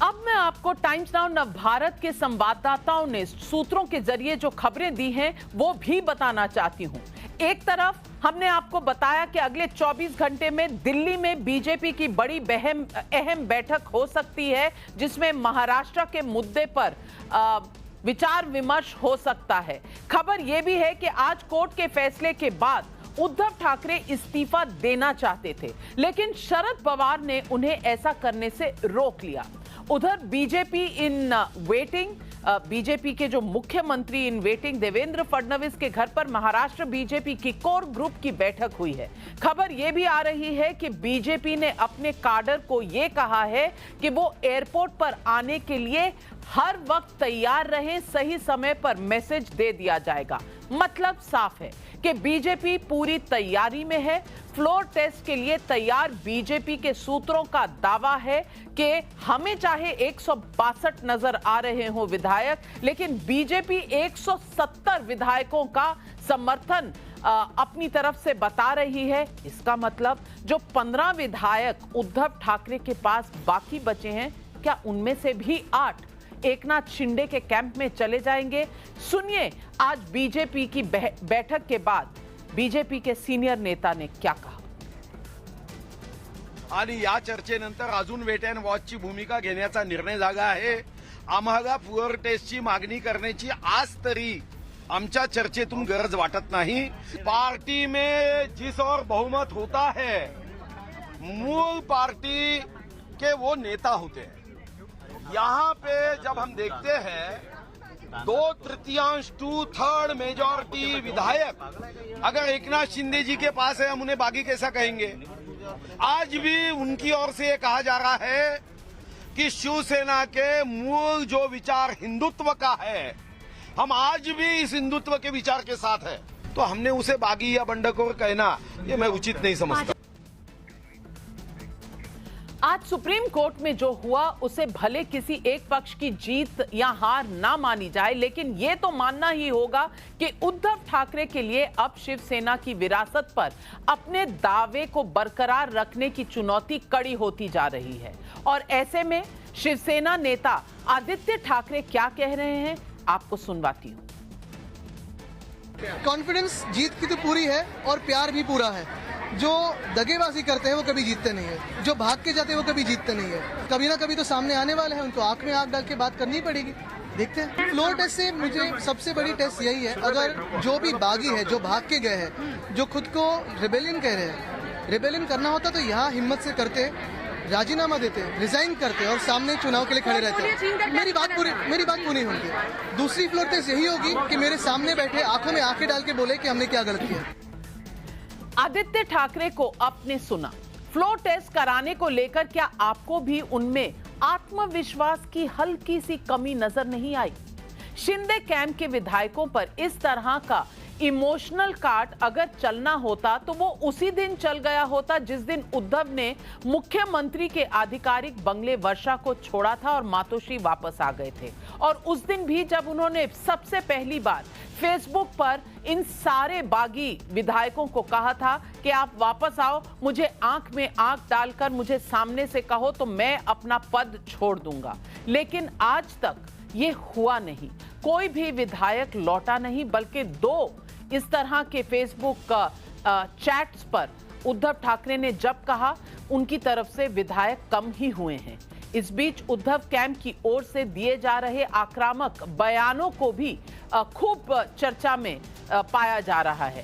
अब मैं आपको टाइम्स नाउ नवभारत के संवाददाताओं ने सूत्रों के जरिए जो खबरें दी हैं वो भी बताना चाहती हूं। एक तरफ हमने आपको बताया कि अगले 24 घंटे में दिल्ली में बीजेपी की बड़ी अहम बैठक हो सकती है जिसमें महाराष्ट्र के मुद्दे पर विचार विमर्श हो सकता है। खबर यह भी है कि आज कोर्ट के फैसले के बाद उद्धव ठाकरे इस्तीफा देना चाहते थे, लेकिन शरद पवार ने उन्हें ऐसा करने से रोक लिया। उधर बीजेपी इन वेटिंग बीजेपी के जो मुख्यमंत्री इन वेटिंग देवेंद्र फडणवीस के घर पर महाराष्ट्र बीजेपी की कोर ग्रुप की बैठक हुई है। खबर यह भी आ रही है कि बीजेपी ने अपने काडर को यह कहा है कि वो एयरपोर्ट पर आने के लिए हर वक्त तैयार रहें, सही समय पर मैसेज दे दिया जाएगा। मतलब साफ है कि बीजेपी पूरी तैयारी में है। फ्लोर टेस्ट के लिए तैयार बीजेपी के सूत्रों का दावा है कि हमें चाहे 162 नजर आ रहे हो विधायक, लेकिन बीजेपी 170 विधायकों का समर्थन अपनी तरफ से बता रही है। इसका मतलब जो 15 विधायक उद्धव ठाकरे के पास बाकी बचे हैं, क्या उनमें से भी 8 एकनाथ शिंदे के कैंप में चले जाएंगे? सुनिए आज बीजेपी की बैठक के बाद बीजेपी के सीनियर नेता ने क्या कहा। आणि या चर्चेनंतर अजून वेट अँड वॉचची भूमिका घेण्याचा निर्णय झाला आहे। आम्हाला फ्लोअर टेस्टची मागणी करण्याची आज तरी आमच्या चर्चेतून गरज वाटत नाही। पार्टी में जिस और बहुमत होता है, मूल पार्टी के वो नेता होते हैं। यहाँ पे जब हम देखते हैं 2/3 2/3 मेजॉरिटी विधायक अगर एकनाथ शिंदे जी के पास है, हम उन्हें बागी कैसा कहेंगे? आज भी उनकी ओर से ये कहा जा रहा है कि शिवसेना के मूल जो विचार हिंदुत्व का है, हम आज भी इस हिंदुत्व के विचार के साथ है, तो हमने उसे बागी या बंडखोर कहना ये मैं उचित नहीं समझता। आज सुप्रीम कोर्ट में जो हुआ उसे भले किसी एक पक्ष की जीत या हार ना मानी जाए, लेकिन यह तो मानना ही होगा कि उद्धव ठाकरे के लिए अब शिवसेना की विरासत पर अपने दावे को बरकरार रखने की चुनौती कड़ी होती जा रही है। और ऐसे में शिवसेना नेता आदित्य ठाकरे क्या कह रहे हैं, आपको सुनवाती हूं। कॉन्फिडेंस जीत की तो पूरी है और प्यार भी पूरा है। जो दगेबाजी करते हैं वो कभी जीतते नहीं है, जो भाग के जाते हैं वो कभी जीतते नहीं है। कभी ना कभी तो सामने आने वाले हैं, उनको आंख में आंख डाल के बात करनी पड़ेगी। देखते हैं। फ्लोर टेस्ट से मुझे सबसे बड़ी टेस्ट यही है, अगर जो भी बागी है, जो भाग के गए हैं, जो खुद को रिबेलियन कह रहे हैं, रिबेलियन करना होता तो यहाँ हिम्मत से करते, राजीनामा देते, रिजाइन करते और सामने चुनाव के लिए खड़े रहते। मेरी बात पूरी होगी। दूसरी फ्लोर टेस्ट यही होगी कि मेरे सामने बैठे आंखों में आंखें डाल के बोले कि हमने क्या गलत किया। आदित्य ठाकरे को आपने सुना। फ्लोर टेस्ट कराने को लेकर क्या आपको भी उनमें आत्मविश्वास की हल्की सी कमी नजर नहीं आई? शिंदे कैंप के विधायकों पर इस तरह का इमोशनल काट अगर चलना होता तो वो उसी दिन चल गया होता जिस दिन उद्धव ने मुख्यमंत्री के आधिकारिक बंगले वर्षा को छोड़ा था और मातोश्री वापस आ गए थे। और उस दिन भी जब उन्होंने सबसे पहली बार फेसबुक पर इन सारे बागी विधायकों को कहा था कि आप वापस आओ, मुझे आंख में आंख डालकर मुझे सामने से कहो तो मैं अपना पद छोड़ दूंगा। लेकिन आज तक ये हुआ नहीं, कोई भी विधायक लौटा नहीं, बल्कि 2 इस तरह के फेसबुक चैट्स पर उद्धव ठाकरे ने जब कहा, उनकी तरफ से विधायक कम ही हुए हैं। इस बीच उद्धव कैंप की ओर से दिए जा रहे आक्रामक बयानों को भी खूब चर्चा में पाया जा रहा है।